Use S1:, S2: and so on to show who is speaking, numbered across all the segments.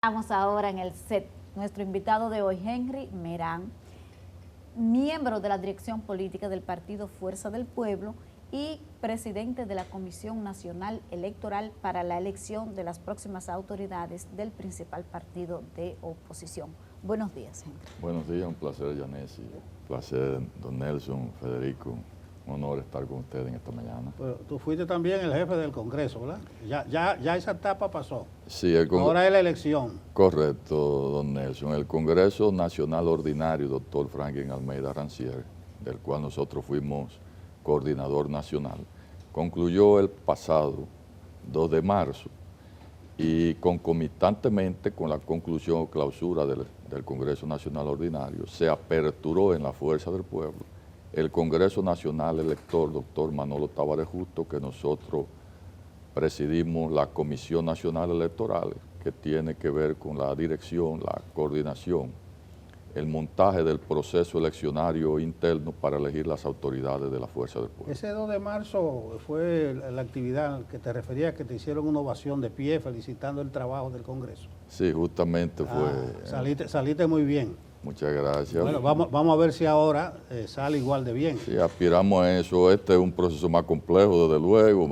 S1: Estamos ahora en el set. Nuestro invitado de hoy, Henry Merán, miembro de la dirección política del partido Fuerza del Pueblo y presidente de la Comisión Nacional Electoral para la elección de las próximas autoridades del principal partido de oposición. Buenos días, Henry.
S2: Buenos días, un placer, Yanesi. Un placer, don Nelson, Federico. Un honor estar con ustedes en esta mañana.
S3: Pero tú fuiste también el jefe del Congreso, ¿verdad? Ya esa etapa pasó.
S2: Sí,
S3: Ahora es la elección.
S2: Correcto, don Nelson. El Congreso Nacional Ordinario, doctor Franklin Almeida Rancière, del cual nosotros fuimos coordinador nacional, concluyó el pasado 2 de marzo y concomitantemente con la conclusión o clausura del Congreso Nacional Ordinario, se aperturó en la Fuerza del Pueblo el Congreso Nacional Elector, doctor Manolo Tavares Justo, que nosotros presidimos la Comisión Nacional Electoral, que tiene que ver con la dirección, la coordinación, el montaje del proceso eleccionario interno para elegir las autoridades de la Fuerza del Pueblo.
S3: Ese 2 de marzo fue la actividad que te refería, que te hicieron una ovación de pie felicitando el trabajo del Congreso.
S2: Sí, justamente fue...
S3: Saliste muy bien.
S2: Muchas gracias.
S3: Bueno, vamos a ver si ahora sale igual de bien.
S2: Sí, aspiramos a eso. Este es un proceso más complejo, desde luego,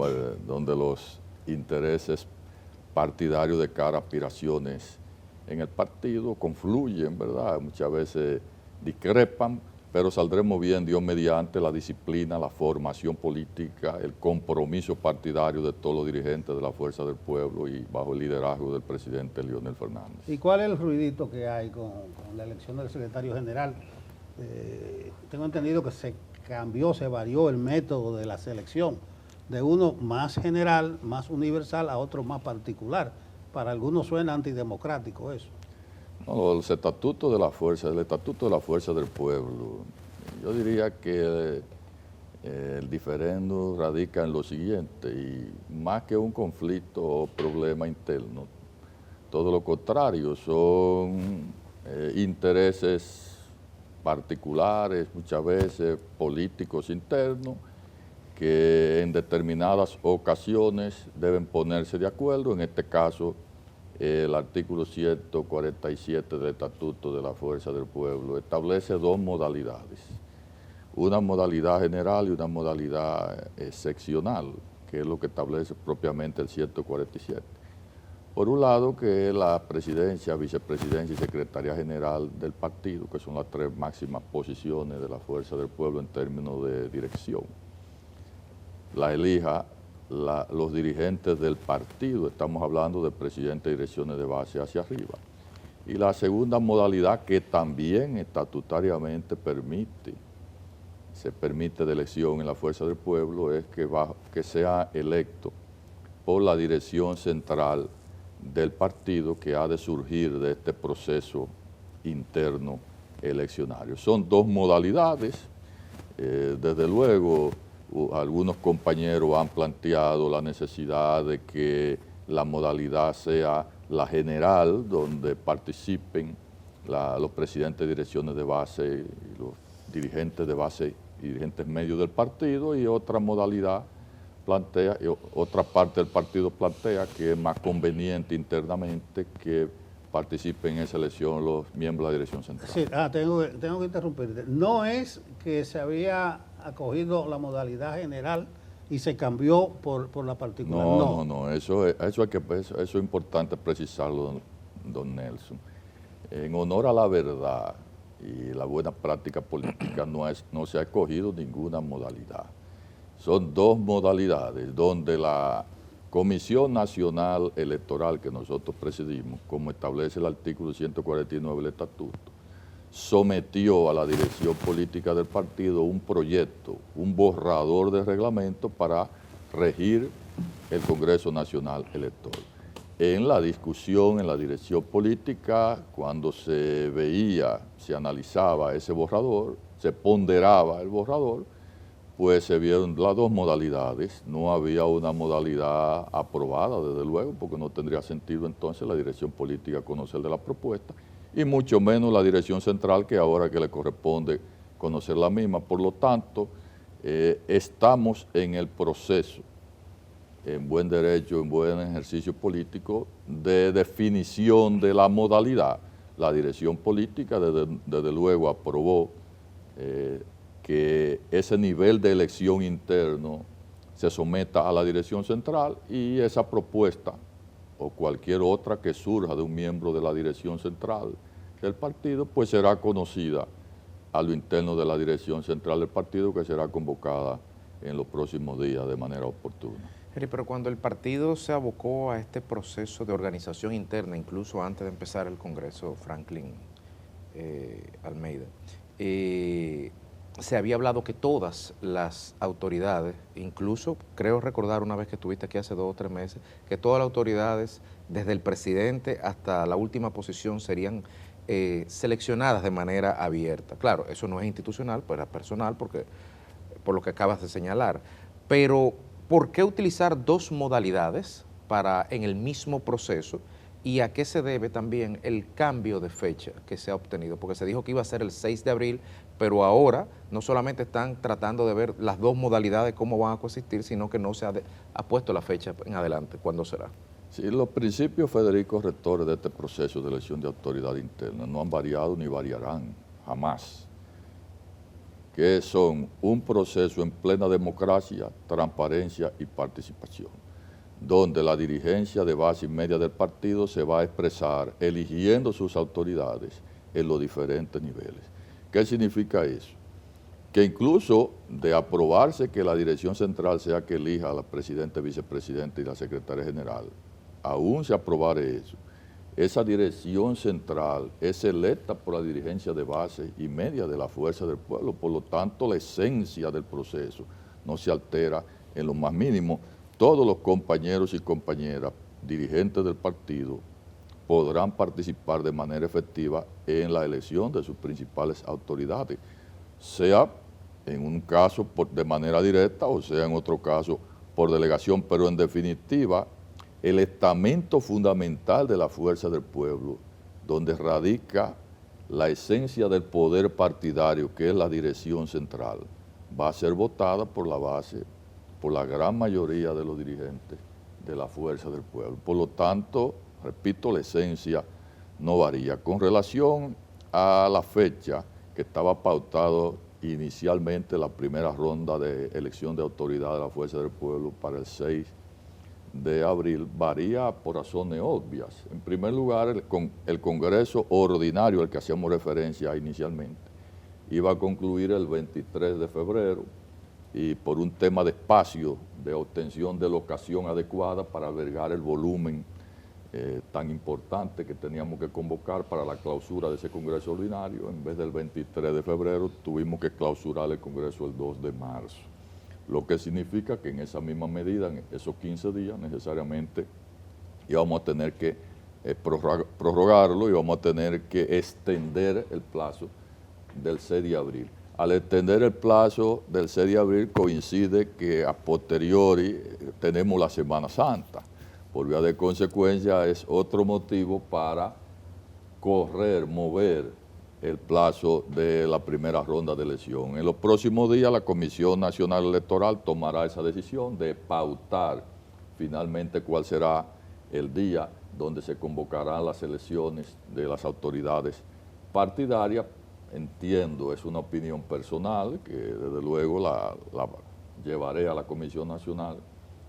S2: donde los intereses partidarios de cara a aspiraciones en el partido confluyen, ¿verdad? Muchas veces discrepan, pero saldremos bien, Dios mediante, la disciplina, la formación política, el compromiso partidario de todos los dirigentes de la Fuerza del Pueblo y bajo el liderazgo del presidente Leonel Fernández.
S3: ¿Y cuál es el ruidito que hay con la elección del secretario general? Tengo entendido que se cambió, se varió el método de la selección, de uno más general, más universal, a otro más particular. Para algunos suena antidemocrático eso.
S2: No, el estatuto de la Fuerza del Pueblo, yo diría que el diferendo radica en lo siguiente, y más que un conflicto o problema interno, todo lo contrario, son intereses particulares, muchas veces políticos internos, que en determinadas ocasiones deben ponerse de acuerdo. En este caso, el artículo 147 del Estatuto de la Fuerza del Pueblo establece dos modalidades, una modalidad general y una modalidad seccional, que es lo que establece propiamente el 147. Por un lado, que es la presidencia, vicepresidencia y secretaría general del partido, que son las tres máximas posiciones de la Fuerza del Pueblo en términos de dirección. La elija los dirigentes del partido, estamos hablando de presidente de direcciones de base hacia arriba. Y la segunda modalidad, que también estatutariamente se permite de elección en la Fuerza del Pueblo, es que sea electo por la dirección central del partido, que ha de surgir de este proceso interno eleccionario. Son dos modalidades, desde luego. Algunos compañeros han planteado la necesidad de que la modalidad sea la general, donde participen los presidentes de direcciones de base y los dirigentes de base y dirigentes medios del partido, y otra modalidad otra parte del partido plantea que es más conveniente internamente que participen en esa elección los miembros de la dirección central.
S3: Sí, tengo que interrumpirte. No es que se había acogido la modalidad general y se cambió por la particular.
S2: No, eso es importante precisarlo, don Nelson. En honor a la verdad y la buena práctica política, no se ha escogido ninguna modalidad. Son dos modalidades donde la Comisión Nacional Electoral, que nosotros presidimos, como establece el artículo 149 del Estatuto, sometió a la dirección política del partido un proyecto, un borrador de reglamento para regir el Congreso Nacional Electoral. En la discusión, en la dirección política, cuando se veía, se analizaba ese borrador, se ponderaba el borrador, pues se vieron las dos modalidades. No había una modalidad aprobada, desde luego, porque no tendría sentido entonces la dirección política conocer de la propuesta, y mucho menos la dirección central, que ahora que le corresponde conocer la misma. Por lo tanto, estamos en el proceso en buen derecho, en buen ejercicio político, de definición de la modalidad. La dirección política desde luego aprobó que ese nivel de elección interno se someta a la dirección central y esa propuesta o cualquier otra que surja de un miembro de la dirección central del partido, pues será conocida a lo interno de la dirección central del partido, que será convocada en los próximos días de manera oportuna.
S4: Pero cuando el partido se abocó a este proceso de organización interna, incluso antes de empezar el Congreso, Franklin Almeida, se había hablado que todas las autoridades, incluso creo recordar una vez que estuviste aquí hace 2 o 3 meses, que todas las autoridades, desde el presidente hasta la última posición, serían seleccionadas de manera abierta. Claro, eso no es institucional, pues era personal, porque por lo que acabas de señalar. Pero, ¿por qué utilizar 2 modalidades en el mismo proceso? ¿Y a qué se debe también el cambio de fecha que se ha obtenido? Porque se dijo que iba a ser el 6 de abril, pero ahora no solamente están tratando de ver las 2 modalidades cómo van a coexistir, sino que no se ha puesto la fecha en adelante. ¿Cuándo será?
S2: Sí, los principios, Federico, rectores de este proceso de elección de autoridad interna no han variado ni variarán jamás, que son un proceso en plena democracia, transparencia y participación, donde la dirigencia de base y media del partido se va a expresar eligiendo sus autoridades en los diferentes niveles. ¿Qué significa eso? Que incluso de aprobarse que la dirección central sea que elija a la presidenta, vicepresidenta y la secretaria general, aún se aprobare eso, esa dirección central es electa por la dirigencia de base y media de la fuerza del pueblo, por lo tanto la esencia del proceso no se altera en lo más mínimo. Todos los compañeros y compañeras dirigentes del partido podrán participar de manera efectiva en la elección de sus principales autoridades, sea en un caso de manera directa o sea en otro caso por delegación, pero en definitiva el estamento fundamental de la fuerza del pueblo, donde radica la esencia del poder partidario, que es la dirección central, va a ser votada por la base, por la gran mayoría de los dirigentes de la fuerza del pueblo. Por lo tanto, repito, la esencia no varía. Con relación a la fecha que estaba pautado inicialmente la primera ronda de elección de autoridad de la fuerza del pueblo para el 6 de abril, varía por razones obvias. En primer lugar, el Congreso ordinario al que hacíamos referencia inicialmente iba a concluir el 23 de febrero y por un tema de espacio, de obtención de locación adecuada para albergar el volumen tan importante que teníamos que convocar para la clausura de ese Congreso ordinario, en vez del 23 de febrero tuvimos que clausurar el Congreso el 2 de marzo. Lo que significa que en esa misma medida, en esos 15 días necesariamente, íbamos a tener que prorrogarlo y vamos a tener que extender el plazo del 6 de abril. Al extender el plazo del 6 de abril coincide que a posteriori tenemos la Semana Santa. Por vía de consecuencia es otro motivo para mover el plazo de la primera ronda de elección. En los próximos días la Comisión Nacional Electoral tomará esa decisión de pautar finalmente cuál será el día donde se convocarán las elecciones de las autoridades partidarias. Entiendo, es una opinión personal que desde luego la llevaré a la Comisión Nacional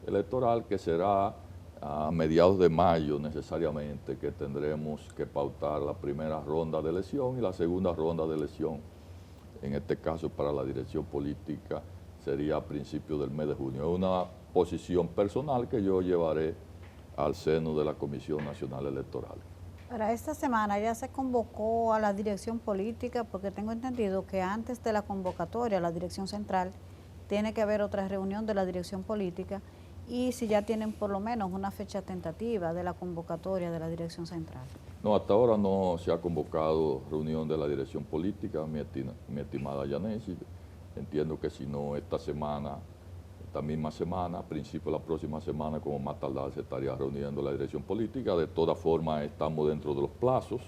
S2: Electoral, que será a mediados de mayo necesariamente que tendremos que pautar la primera ronda de elección y la segunda ronda de elección, en este caso para la dirección política, sería a principios del mes de junio. Es una posición personal que yo llevaré al seno de la Comisión Nacional Electoral.
S1: Para esta semana ya se convocó a la dirección política, porque tengo entendido que antes de la convocatoria a la dirección central tiene que haber otra reunión de la dirección política, y si ya tienen por lo menos una fecha tentativa de la convocatoria de la dirección central.
S2: No, hasta ahora no se ha convocado reunión de la dirección política, mi estimada Yanesi. Entiendo que si no esta misma semana, a principio de la próxima semana, como más tardar, se estaría reuniendo la dirección política. De todas formas, estamos dentro de los plazos,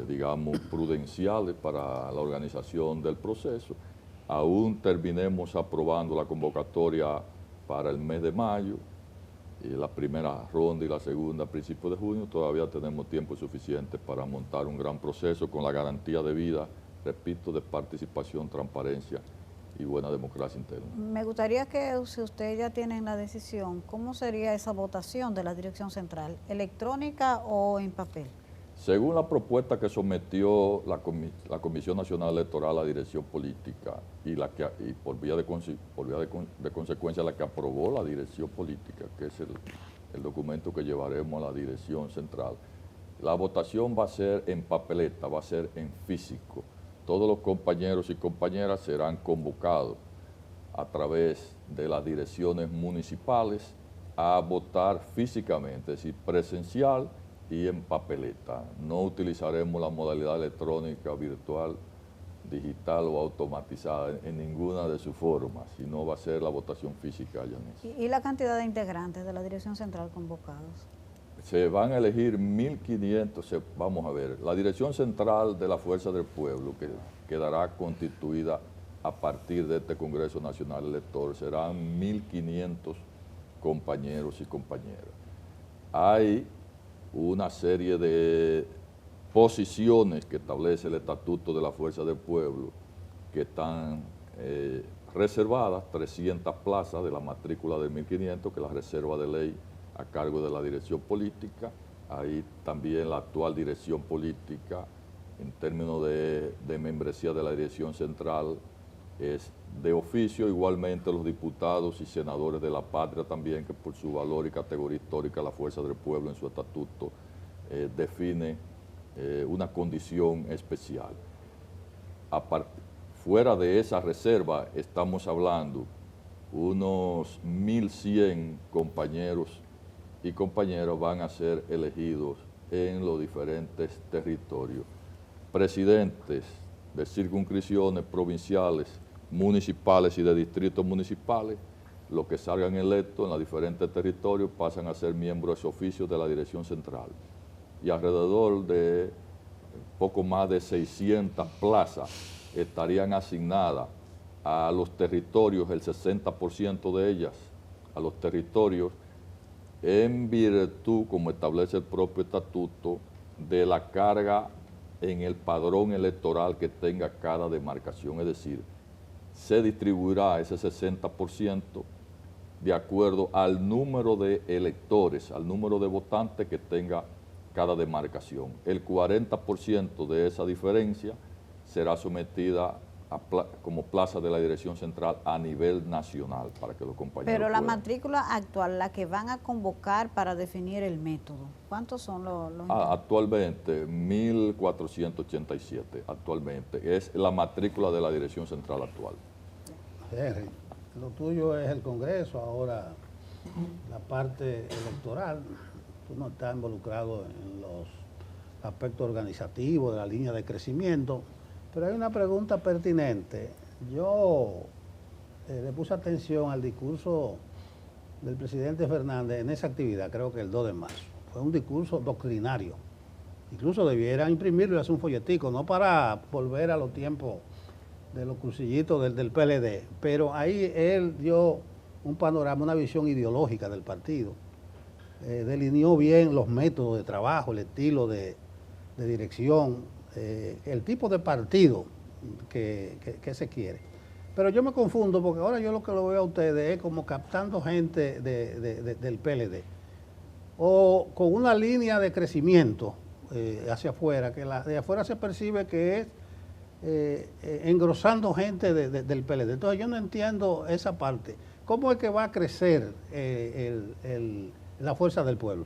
S2: digamos, prudenciales para la organización del proceso. Aún terminemos aprobando la convocatoria para el mes de mayo, y la primera ronda y la segunda a principios de junio. Todavía tenemos tiempo suficiente para montar un gran proceso con la garantía de vida, repito, de participación, transparencia y buena democracia interna.
S1: Me gustaría que, si usted ya tiene la decisión, ¿cómo sería esa votación de la dirección central? ¿Electrónica o en papel?
S2: Según la propuesta que sometió la Comisión Nacional Electoral a la dirección política y por vía de consecuencia la que aprobó la dirección política, que es el documento que llevaremos a la dirección central, la votación va a ser en papeleta, va a ser en físico. Todos los compañeros y compañeras serán convocados a través de las direcciones municipales a votar físicamente, es decir, presencial y en papeleta. No utilizaremos la modalidad electrónica, virtual, digital o automatizada en ninguna de sus formas, sino va a ser la votación física, Yanis.
S1: ¿Y la cantidad de integrantes de la dirección central convocados?
S2: Se van a elegir 1.500, vamos a ver, la dirección central de la Fuerza del Pueblo, que quedará constituida a partir de este Congreso Nacional Electoral, serán 1.500 compañeros y compañeras. Hay una serie de posiciones que establece el Estatuto de la Fuerza del Pueblo que están reservadas, 300 plazas de la matrícula de 1.500, que es la reserva de ley a cargo de la dirección política. Hay también la actual dirección política, en términos de membresía de la dirección central, es de oficio. Igualmente los diputados y senadores de la patria también, que por su valor y categoría histórica la Fuerza del Pueblo en su estatuto define una condición especial. Fuera de esa reserva estamos hablando unos 1.100 compañeros y compañeras van a ser elegidos en los diferentes territorios. Presidentes de circunscripciones provinciales, municipales y de distritos municipales, los que salgan electos en los diferentes territorios pasan a ser miembros oficios de la dirección central. Y alrededor de poco más de 600 plazas estarían asignadas a los territorios, el 60% de ellas, a los territorios, en virtud, como establece el propio estatuto, de la carga en el padrón electoral que tenga cada demarcación. Es decir, se distribuirá ese 60% de acuerdo al número de electores, al número de votantes que tenga cada demarcación. El 40% de esa diferencia será sometida como plaza de la dirección central a nivel nacional, para que los compañeros
S1: Pero la
S2: puedan.
S1: matrícula actual, la que van a convocar para definir el método, ¿cuántos son los
S2: Actualmente, 1.487, actualmente. Es la matrícula de la dirección central actual.
S3: Henry, lo tuyo es el Congreso, ahora la parte electoral. Tú no estás involucrado en los aspectos organizativos de la línea de crecimiento, pero hay una pregunta pertinente. Yo le puse atención al discurso del presidente Fernández en esa actividad, creo que el 2 de marzo. Fue un discurso doctrinario. Incluso debiera imprimirlo y hacer un folletico, no para volver a los tiempos de los cursillitos del PLD, pero ahí él dio un panorama, una visión ideológica del partido. Delineó bien los métodos de trabajo, el estilo de dirección, el tipo de partido que se quiere. Pero yo me confundo porque ahora yo lo que lo veo a ustedes es como captando gente del PLD o con una línea de crecimiento hacia afuera, que de afuera se percibe que es engrosando gente del PLD. Entonces yo no entiendo esa parte. ¿Cómo es que va a crecer la fuerza del pueblo?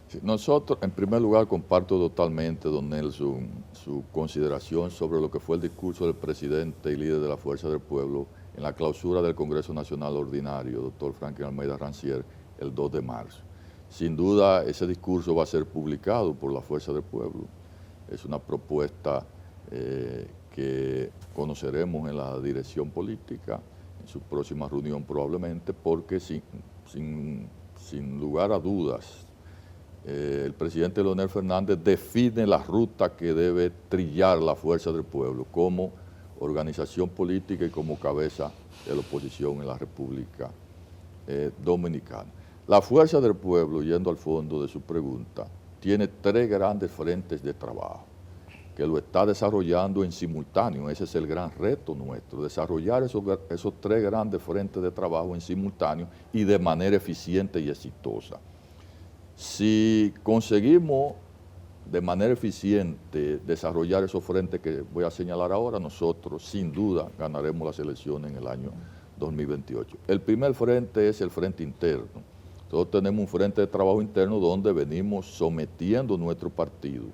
S2: Sí, nosotros, en primer lugar, comparto totalmente, don Nelson, su consideración sobre lo que fue el discurso del presidente y líder de la Fuerza del Pueblo en la clausura del Congreso Nacional Ordinario, doctor Franklin Almeida Rancière, el 2 de marzo. Sin duda, ese discurso va a ser publicado por la Fuerza del Pueblo. Es una propuesta que conoceremos en la dirección política, en su próxima reunión probablemente, porque sin lugar a dudas, el presidente Leonel Fernández define la ruta que debe trillar la Fuerza del Pueblo como organización política y como cabeza de la oposición en la República dominicana. La Fuerza del Pueblo, yendo al fondo de su pregunta, tiene 3 grandes frentes de trabajo que lo está desarrollando en simultáneo. Ese es el gran reto nuestro, desarrollar esos 3 grandes frentes de trabajo en simultáneo y de manera eficiente y exitosa. Si conseguimos de manera eficiente desarrollar esos frentes que voy a señalar ahora, nosotros sin duda ganaremos las elecciones en el año 2028. El primer frente es el frente interno. Nosotros tenemos un frente de trabajo interno donde venimos sometiendo nuestro partido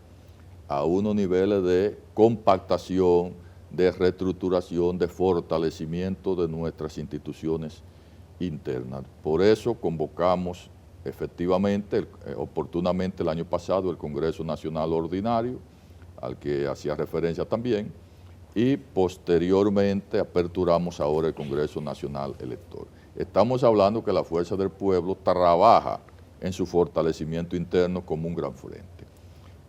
S2: a unos niveles de compactación, de reestructuración, de fortalecimiento de nuestras instituciones internas. Por eso convocamos efectivamente, oportunamente el año pasado, el Congreso Nacional Ordinario, al que hacía referencia también, y posteriormente aperturamos ahora el Congreso Nacional Electoral. Estamos hablando que la Fuerza del Pueblo trabaja en su fortalecimiento interno como un gran frente.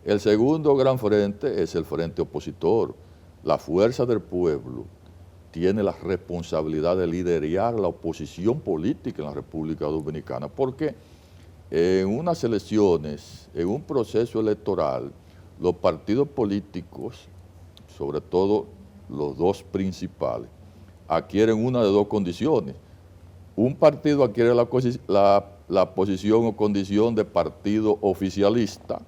S2: El segundo gran frente es el frente opositor. La Fuerza del Pueblo tiene la responsabilidad de liderar la oposición política en la República Dominicana, porque en unas elecciones, en un proceso electoral, los partidos políticos, sobre todo los 2 principales, adquieren una de 2 condiciones. Un partido adquiere la posición o condición de partido oficialista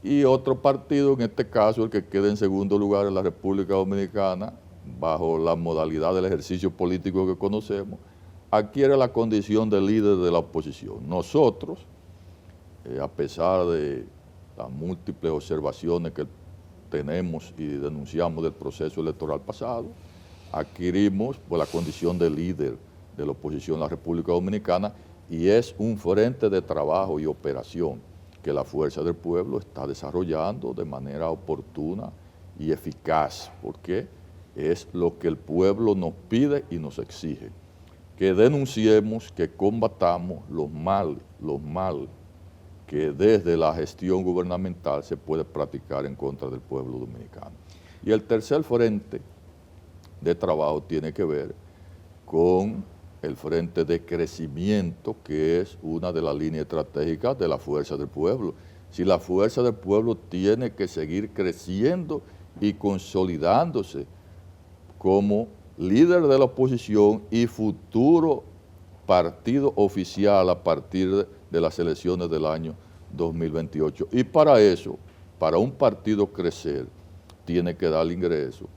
S2: y otro partido, en este caso el que queda en segundo lugar en la República Dominicana, bajo la modalidad del ejercicio político que conocemos, adquiere la condición de líder de la oposición. Nosotros, a pesar de las múltiples observaciones que tenemos y denunciamos del proceso electoral pasado, adquirimos la condición de líder de la oposición en la República Dominicana y es un frente de trabajo y operación que la Fuerza del Pueblo está desarrollando de manera oportuna y eficaz, porque es lo que el pueblo nos pide y nos exige, que denunciemos, que combatamos los males que desde la gestión gubernamental se puede practicar en contra del pueblo dominicano. Y el tercer frente de trabajo tiene que ver con el frente de crecimiento, que es una de las líneas estratégicas de la Fuerza del Pueblo. Si la Fuerza del Pueblo tiene que seguir creciendo y consolidándose como líder de la oposición y futuro partido oficial a partir de las elecciones del año 2028. Y para eso, para un partido crecer, tiene que dar ingreso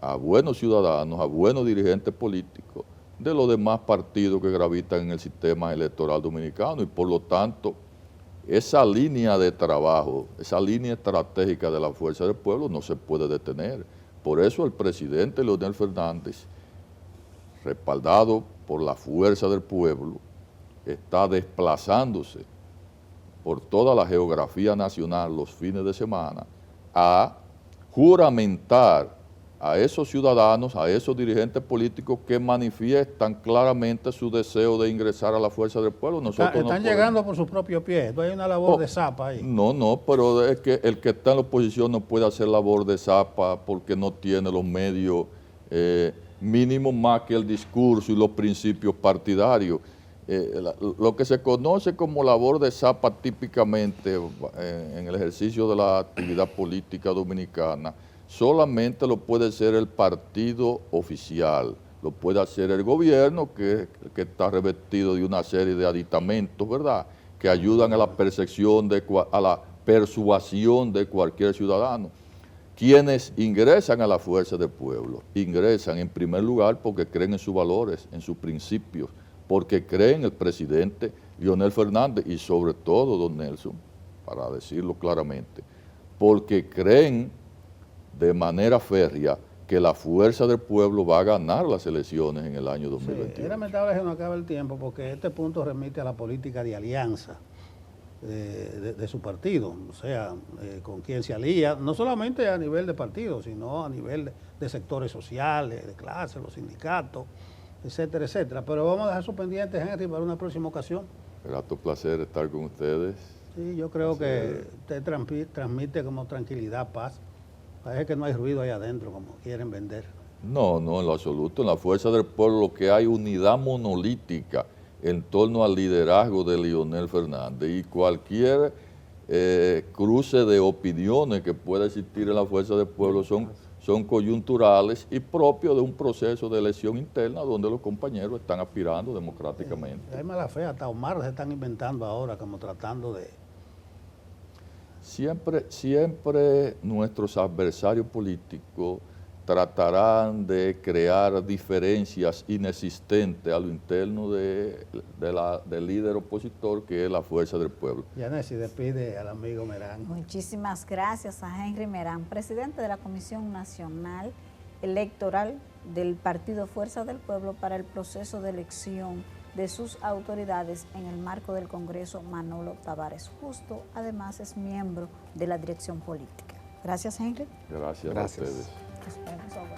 S2: a buenos ciudadanos, a buenos dirigentes políticos, de los demás partidos que gravitan en el sistema electoral dominicano y por lo tanto esa línea de trabajo, esa línea estratégica de la Fuerza del Pueblo no se puede detener. Por eso el presidente Leonel Fernández, respaldado por la Fuerza del Pueblo, está desplazándose por toda la geografía nacional los fines de semana a juramentar a esos ciudadanos, a esos dirigentes políticos que manifiestan claramente su deseo de ingresar a la Fuerza del Pueblo.
S3: Están llegando por sus propios pies, no hay una labor de zapa ahí.
S2: No, pero es que el que está en la oposición no puede hacer labor de zapa porque no tiene los medios mínimos más que el discurso y los principios partidarios. Lo que se conoce como labor de zapa típicamente en el ejercicio de la actividad política dominicana solamente lo puede hacer el partido oficial, lo puede hacer el gobierno que está revestido de una serie de aditamentos, ¿verdad?, que ayudan a la percepción, a la persuasión de cualquier ciudadano. Quienes ingresan a la Fuerza del Pueblo, ingresan en primer lugar porque creen en sus valores, en sus principios, porque creen en el presidente Leonel Fernández y sobre todo, don Nelson, para decirlo claramente, porque creen de manera férrea que la Fuerza del Pueblo va a ganar las elecciones en el año 2021.
S3: Es lamentable que no acabe el tiempo porque este punto remite a la política de alianza de su partido, o sea, con quien se alía, no solamente a nivel de partido, sino a nivel de sectores sociales, de clases, los sindicatos, etcétera, etcétera. Pero vamos a dejar eso pendiente, Henry, para una próxima ocasión.
S2: Grato placer estar con ustedes.
S3: Sí, yo creo que usted transmite como tranquilidad, paz. Parece que no hay ruido ahí adentro, como quieren vender.
S2: No, en lo absoluto. En la Fuerza del Pueblo lo que hay unidad monolítica en torno al liderazgo de Leonel Fernández, y cualquier cruce de opiniones que pueda existir en la Fuerza del Pueblo son coyunturales y propios de un proceso de elección interna donde los compañeros están aspirando democráticamente.
S3: Hay mala fe, hasta Omar se están inventando ahora como tratando de...
S2: Siempre nuestros adversarios políticos tratarán de crear diferencias inexistentes a lo interno del líder opositor, que es la Fuerza del Pueblo.
S3: Yanesi, despide al amigo Merán.
S1: Muchísimas gracias a Henry Merán, presidente de la Comisión Nacional Electoral del Partido Fuerza del Pueblo para el proceso de elección de sus autoridades en el marco del Congreso Manolo Tavares Justo. Además es miembro de la dirección política. Gracias, Henry.
S2: Gracias. A ustedes.
S1: Nos vemos ahora.